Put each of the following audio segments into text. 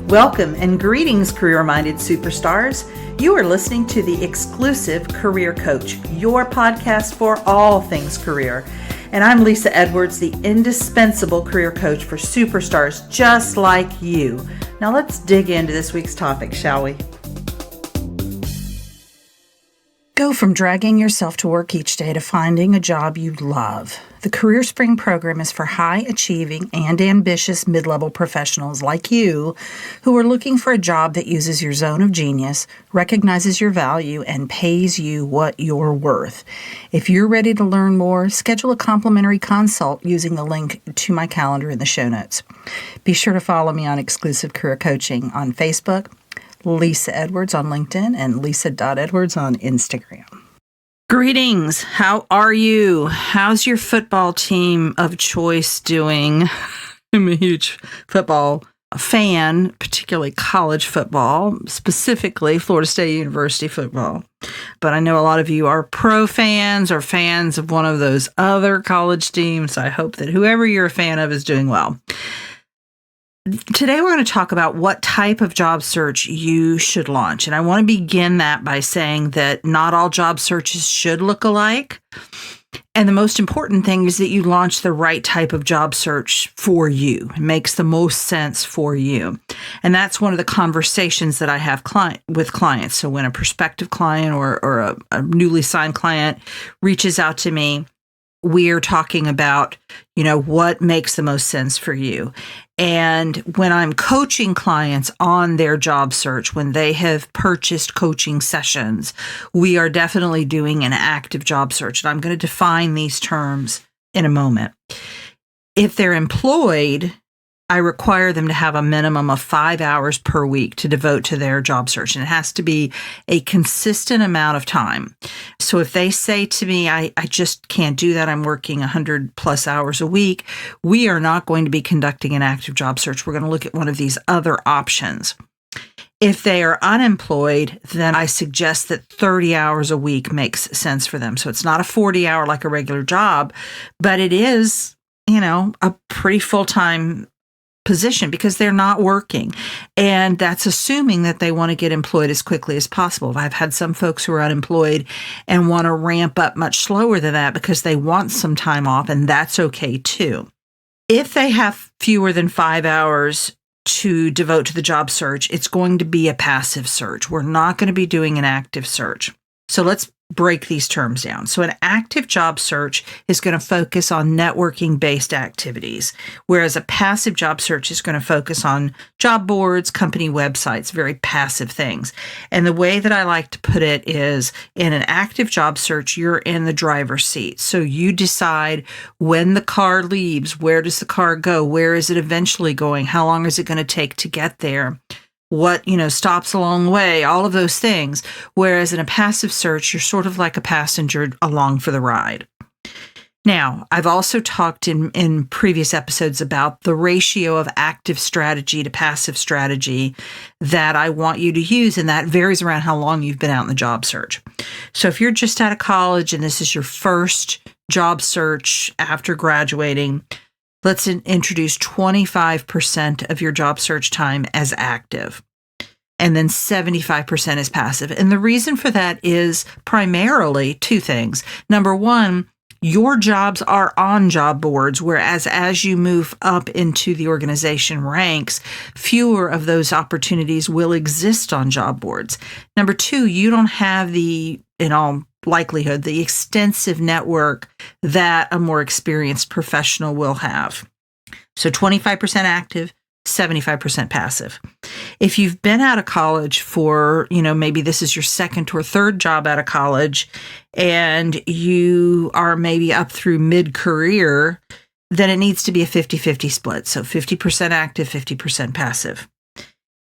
Welcome and greetings, career-minded superstars. You are listening to the exclusive Career Coach, your podcast for all things career. And I'm Lisa Edwards, the indispensable career coach for superstars just like you. Now let's dig into this week's topic, shall we? Go from dragging yourself to work each day to finding a job you love. The Career Spring program is for high-achieving and ambitious mid-level professionals like you who are looking for a job that uses your zone of genius, recognizes your value, and pays you what you're worth. If you're ready to learn more, schedule a complimentary consult using the link to my calendar in the show notes. Be sure to follow me on Exclusive Career Coaching on Facebook, Lisa Edwards on LinkedIn, and Lisa.Edwards on Instagram. Greetings. How are you? How's your football team of choice doing? I'm a huge football fan, particularly college football, specifically Florida State University football. But I know a lot of you are pro fans or fans of one of those other college teams. I hope that whoever you're a fan of is doing well. Today, we're going to talk about what type of job search you should launch. And I want to begin that by saying that not all job searches should look alike. And the most important thing is that you launch the right type of job search for you. It makes the most sense for you. And that's one of the conversations that I have with clients. So when a prospective client or a newly signed client reaches out to me, we're talking about, what makes the most sense for you. And when I'm coaching clients on their job search, when they have purchased coaching sessions, we are definitely doing an active job search. And I'm going to define these terms in a moment. If they're employed, I require them to have a minimum of 5 hours per week to devote to their job search. And it has to be a consistent amount of time. So if they say to me, I just can't do that, I'm working 100 plus hours a week, we are not going to be conducting an active job search. We're going to look at one of these other options. If they are unemployed, then I suggest that 30 hours a week makes sense for them. So it's not a 40-hour like a regular job, but it is, a pretty full-time position because they're not working. And that's assuming that they want to get employed as quickly as possible. I've had some folks who are unemployed and want to ramp up much slower than that because they want some time off, and that's okay too. If they have fewer than 5 hours to devote to the job search, it's going to be a passive search. We're not going to be doing an active search. So let's break these terms down. So an active job search is going to focus on networking-based activities, whereas a passive job search is going to focus on job boards, company websites, very passive things. And the way that I like to put it is, in an active job search, you're in the driver's seat. So you decide when the car leaves, where does the car go, where is it eventually going, how long is it going to take to get there, what, stops along the way, all of those things. Whereas in a passive search, you're sort of like a passenger along for the ride. Now, I've also talked in previous episodes about the ratio of active strategy to passive strategy that I want you to use, and that varies around how long you've been out in the job search. So if you're just out of college and this is your first job search after graduating, let's introduce 25% of your job search time as active, and then 75% as passive. And the reason for that is primarily two things. Number one, your jobs are on job boards, whereas as you move up into the organization ranks, fewer of those opportunities will exist on job boards. Number two, you don't have in all likelihood, the extensive network that a more experienced professional will have. So 25% active, 75% passive. If you've been out of college for, maybe this is your second or third job out of college, and you are maybe up through mid-career, then it needs to be a 50-50 split. So 50% active, 50% passive.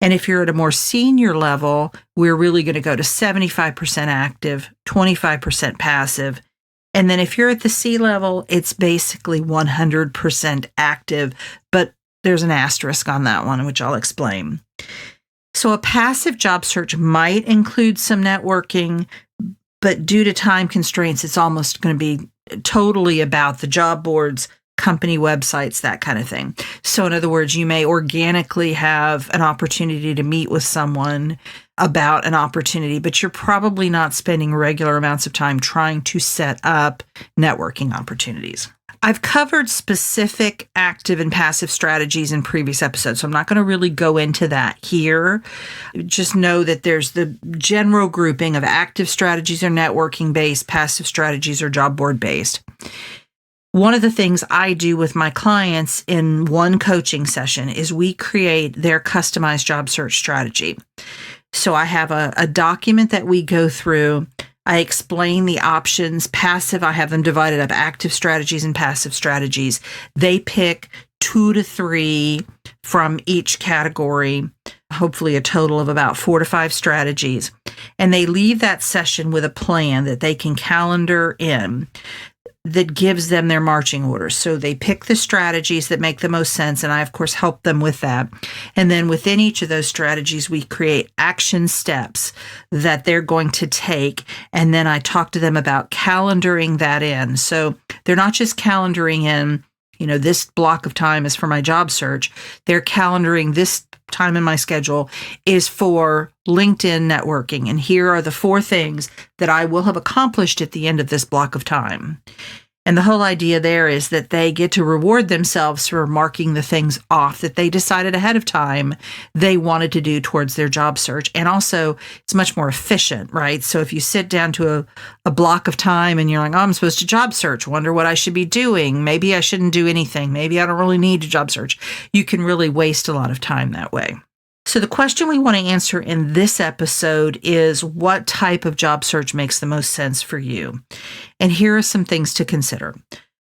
And if you're at a more senior level, we're really going to go to 75% active, 25% passive. And then if you're at the C level, it's basically 100% active, but there's an asterisk on that one, which I'll explain. So a passive job search might include some networking, but due to time constraints, it's almost going to be totally about the job boards, company websites, that kind of thing. So in other words, you may organically have an opportunity to meet with someone about an opportunity, but you're probably not spending regular amounts of time trying to set up networking opportunities. I've covered specific active and passive strategies in previous episodes, so I'm not going to really go into that here. Just know that there's the general grouping of active strategies are networking-based, passive strategies are job board-based. One of the things I do with my clients in one coaching session is we create their customized job search strategy. So I have a document that we go through. I explain the options. Passive, I have them divided up, active strategies and passive strategies. They pick 2 to 3 from each category, hopefully a total of about 4 to 5 strategies. And they leave that session with a plan that they can calendar in that gives them their marching orders. So they pick the strategies that make the most sense, and I, of course, help them with that. And then within each of those strategies, we create action steps that they're going to take, and then I talk to them about calendaring that in. So they're not just calendaring in, this block of time is for my job search. They're calendaring this time in my schedule is for LinkedIn networking. And here are the 4 things that I will have accomplished at the end of this block of time. And the whole idea there is that they get to reward themselves for marking the things off that they decided ahead of time they wanted to do towards their job search. And also, it's much more efficient, right? So if you sit down to a block of time and you're like, oh, I'm supposed to job search, wonder what I should be doing. Maybe I shouldn't do anything. Maybe I don't really need to job search. You can really waste a lot of time that way. So the question we want to answer in this episode is, what type of job search makes the most sense for you? And here are some things to consider.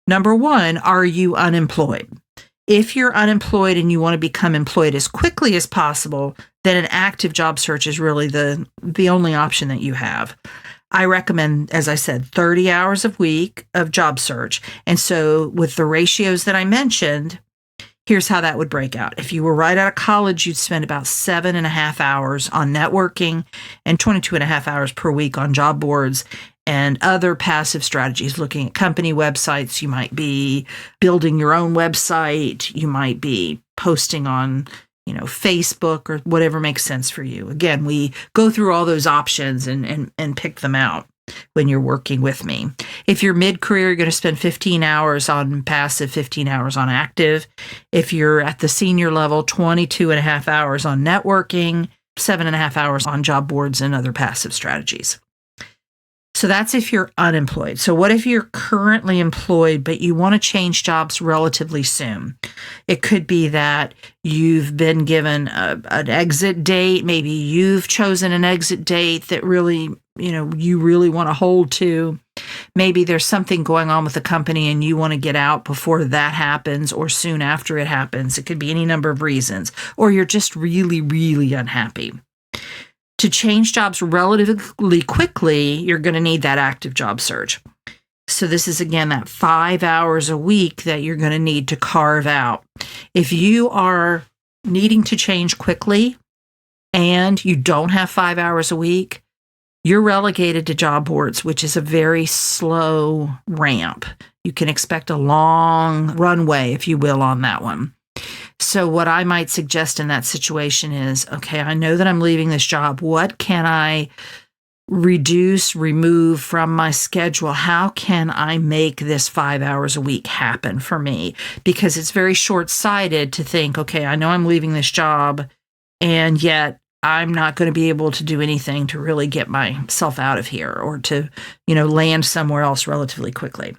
Number 1, are you unemployed? If you're unemployed and you want to become employed as quickly as possible, then an active job search is really the only option that you have. I recommend, as I said, 30 hours a week of job search. And so with the ratios that I mentioned, here's how that would break out. If you were right out of college, you'd spend about 7.5 hours on networking and 22.5 hours per week on job boards and other passive strategies, looking at company websites. You might be building your own website. You might be posting on, Facebook or whatever makes sense for you. Again, we go through all those options and pick them out when you're working with me. If you're mid-career, you're going to spend 15 hours on passive, 15 hours on active. If you're at the senior level, 22.5 hours on networking, 7.5 hours on job boards and other passive strategies. So that's if you're unemployed. So what if you're currently employed, but you want to change jobs relatively soon? It could be that you've been given an exit date. Maybe you've chosen an exit date that really, you really want to hold to. Maybe there's something going on with the company and you want to get out before that happens or soon after it happens. It could be any number of reasons. Or you're just really, really unhappy. To change jobs relatively quickly, you're going to need that active job search. So this is, again, that 5 hours a week that you're going to need to carve out. If you are needing to change quickly and you don't have 5 hours a week, you're relegated to job boards, which is a very slow ramp. You can expect a long runway, if you will, on that one. So what I might suggest in that situation is, okay, I know that I'm leaving this job. What can I remove from my schedule? How can I make this 5 hours a week happen for me? Because it's very short-sighted to think, okay, I know I'm leaving this job, and yet I'm not going to be able to do anything to really get myself out of here or to, land somewhere else relatively quickly.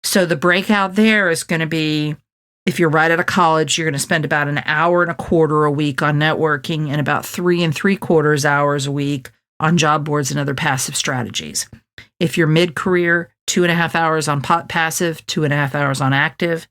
So the breakout there is going to be, if you're right out of college, you're going to spend about 1.25 hours a week on networking and about 3.75 hours a week on job boards and other passive strategies. If you're mid-career, 2.5 hours on passive, 2.5 hours on active.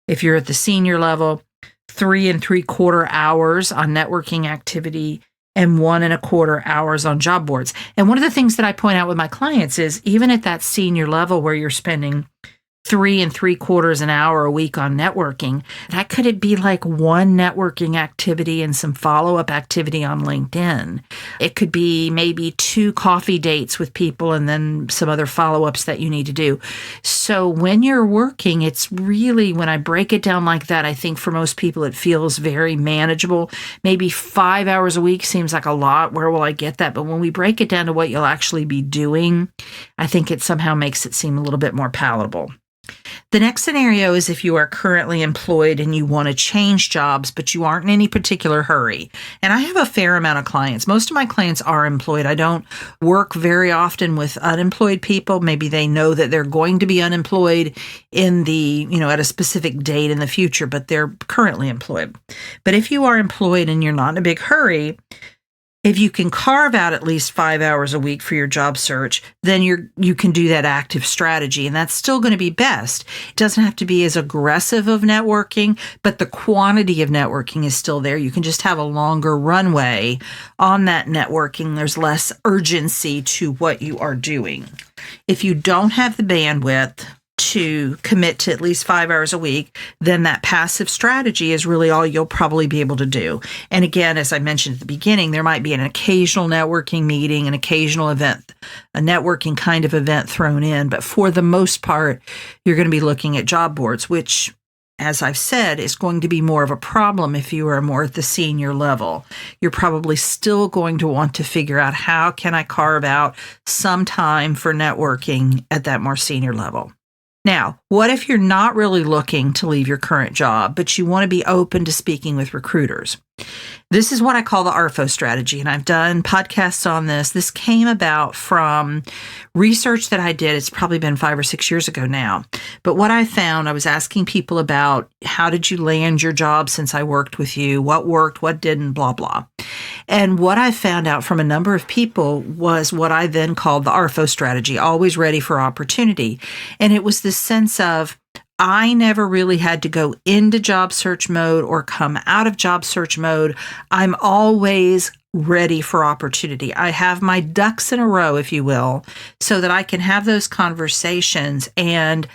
If you're at the senior level, 3.75 hours on networking activity and 1.25 hours on job boards. And one of the things that I point out with my clients is, even at that senior level where you're spending 3.75 an hour a week on networking, that could be like one networking activity and some follow-up activity on LinkedIn. It could be maybe 2 coffee dates with people and then some other follow-ups that you need to do. So when you're working, it's really, when I break it down like that, I think for most people it feels very manageable. Maybe 5 hours a week seems like a lot. Where will I get that? But when we break it down to what you'll actually be doing, I think it somehow makes it seem a little bit more palatable. The next scenario is if you are currently employed and you want to change jobs, but you aren't in any particular hurry. And I have a fair amount of clients. Most of my clients are employed. I don't work very often with unemployed people. Maybe they know that they're going to be unemployed at a specific date in the future, but they're currently employed. But if you are employed and you're not in a big hurry, if you can carve out at least 5 hours a week for your job search, then you can do that active strategy, and that's still going to be best. It doesn't have to be as aggressive of networking, but the quantity of networking is still there. You can just have a longer runway on that networking. There's less urgency to what you are doing. If you don't have the bandwidth to commit to at least 5 hours a week, then that passive strategy is really all you'll probably be able to do. And again, as I mentioned at the beginning, there might be an occasional networking meeting, an occasional event, a networking kind of event thrown in. But for the most part, you're going to be looking at job boards, which, as I've said, is going to be more of a problem if you are more at the senior level. You're probably still going to want to figure out, how can I carve out some time for networking at that more senior level? Now, what if you're not really looking to leave your current job, but you want to be open to speaking with recruiters? This is what I call the ARFO strategy, and I've done podcasts on this. This came about from research that I did. It's probably been 5 or 6 years ago now. But what I found, I was asking people about, how did you land your job since I worked with you? What worked, what didn't, blah, blah. And what I found out from a number of people was what I then called the ARFO strategy, always ready for opportunity. And it was this sense of, I never really had to go into job search mode or come out of job search mode. I'm always ready for opportunity. I have my ducks in a row, if you will, so that I can have those conversations. And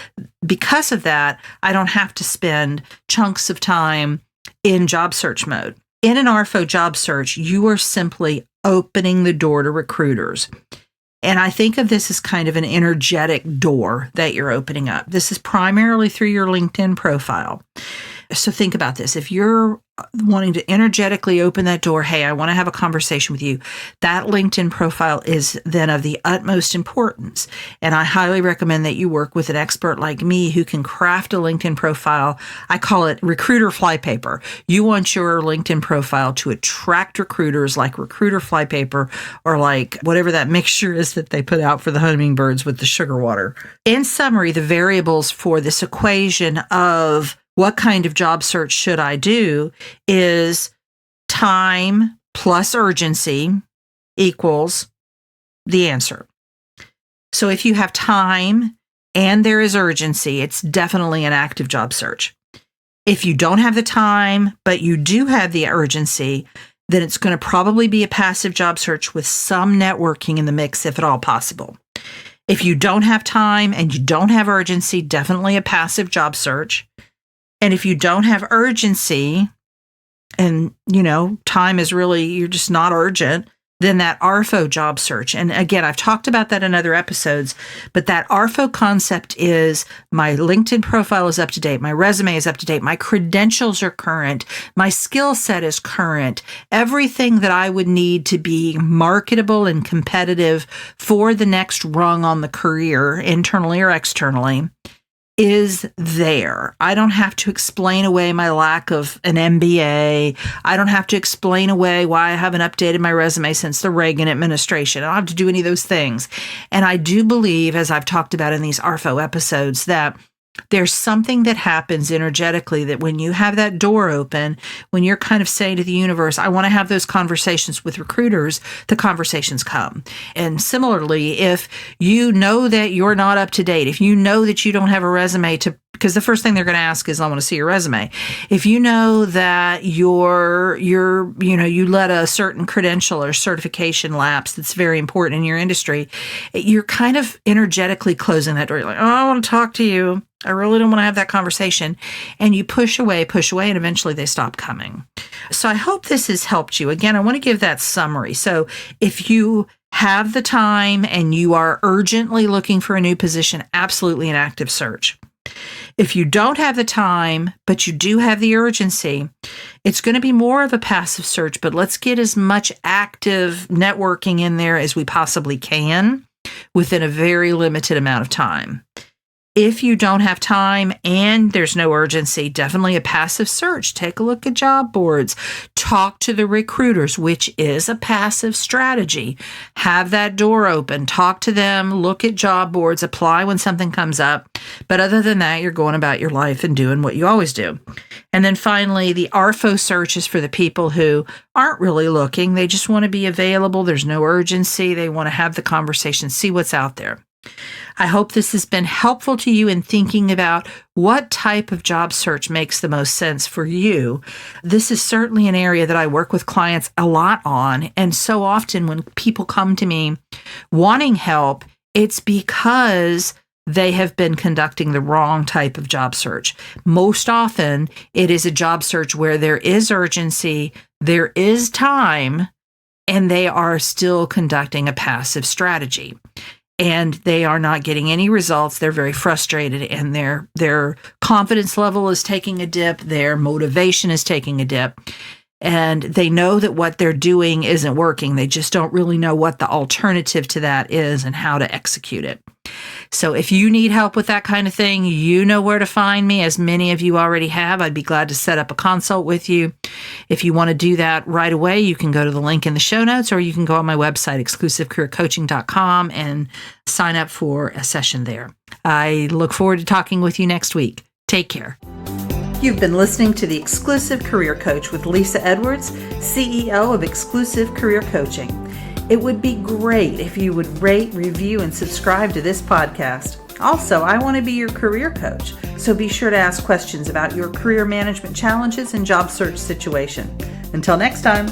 because of that, I don't have to spend chunks of time in job search mode. In an ARFO job search, you are simply opening the door to recruiters. And I think of this as kind of an energetic door that you're opening up. This is primarily through your LinkedIn profile. So think about this. If you're wanting to energetically open that door, hey, I want to have a conversation with you, that LinkedIn profile is then of the utmost importance. And I highly recommend that you work with an expert like me who can craft a LinkedIn profile. I call it recruiter flypaper. You want your LinkedIn profile to attract recruiters like recruiter flypaper, or like whatever that mixture is that they put out for the hummingbirds with the sugar water. In summary, the variables for this equation of what kind of job search should I do is time plus urgency equals the answer. So if you have time and there is urgency, it's definitely an active job search. If you don't have the time, but you do have the urgency, then it's going to probably be a passive job search with some networking in the mix, if at all possible. If you don't have time and you don't have urgency, definitely a passive job search. And if you don't have urgency and, time is really, you're just not urgent, then that ARFO job search. And again, I've talked about that in other episodes, but that ARFO concept is my LinkedIn profile is up to date. My resume is up to date. My credentials are current. My skill set is current. Everything that I would need to be marketable and competitive for the next rung on the career, internally or externally, is there. I don't have to explain away my lack of an MBA. I don't have to explain away why I haven't updated my resume since the Reagan administration. I don't have to do any of those things. And I do believe, as I've talked about in these ARFO episodes, that there's something that happens energetically that when you have that door open, when you're kind of saying to the universe, I want to have those conversations with recruiters, the conversations come. And similarly, if you know that you're not up to date, if you know that you don't have a resume to because the first thing they're going to ask is, I want to see your resume. If you know that you let a certain credential or certification lapse that's very important in your industry, you're kind of energetically closing that door. You're like, oh, I want to talk to you. I really don't want to have that conversation. And you push away, and eventually they stop coming. So I hope this has helped you. Again, I want to give that summary. So if you have the time and you are urgently looking for a new position, absolutely an active search. If you don't have the time, but you do have the urgency, it's going to be more of a passive search, but let's get as much active networking in there as we possibly can within a very limited amount of time. If you don't have time and there's no urgency, definitely a passive search. Take a look at job boards. Talk to the recruiters, which is a passive strategy. Have that door open. Talk to them. Look at job boards. Apply when something comes up. But other than that, you're going about your life and doing what you always do. And then finally, the ARFO search is for the people who aren't really looking. They just want to be available. There's no urgency. They want to have the conversation, see what's out there. I hope this has been helpful to you in thinking about what type of job search makes the most sense for you. This is certainly an area that I work with clients a lot on. And so often when people come to me wanting help, it's because they have been conducting the wrong type of job search. Most often, it is a job search where there is urgency, there is time, and they are still conducting a passive strategy. And they are not getting any results. They're very frustrated, and their confidence level is taking a dip. Their motivation is taking a dip. And they know that what they're doing isn't working. They just don't really know what the alternative to that is and how to execute it. So if you need help with that kind of thing, you know where to find me, as many of you already have. I'd be glad to set up a consult with you. If you want to do that right away, you can go to the link in the show notes, or you can go on my website, exclusivecareercoaching.com, and sign up for a session there. I look forward to talking with you next week. Take care. You've been listening to The Exclusive Career Coach with Lisa Edwards, CEO of Exclusive Career Coaching. It would be great if you would rate, review, and subscribe to this podcast. Also, I want to be your career coach, so be sure to ask questions about your career management challenges and job search situation. Until next time.